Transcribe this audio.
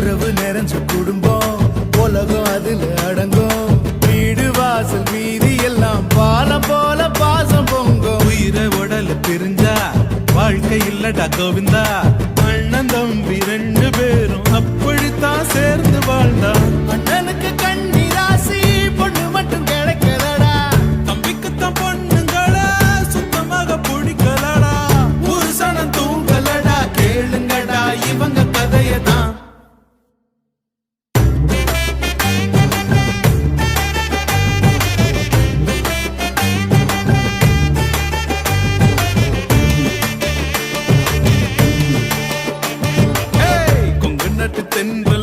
உறவு நிறைஞ்ச குடும்பம் உலகம் அதுல அடங்கும். வீடு வாசல் வீதி எல்லாம் பாலம் போல பாசம் பொங்கும். உயிரை உடல பிரிஞ்சா வாழ்க்கை இல்லடா கோவிந்தா. அண்ணன் தம்பி 2 பேரும் அப்படித்தான் சேர்ந்து வாழ்ந்தா. அண்ணனுக்கு கண்ணி ராசி பொண்ணு மட்டும் கிடைக்கலடா. தம்பிக்குத்தான் பொண்ணுங்களா சுத்தமாக பிடிக்கலடா. ஒரு சனம் தூங்கலடா. கேளுங்கடா இவங்க கதையதான். கொங்கு நாட்டு தென்ப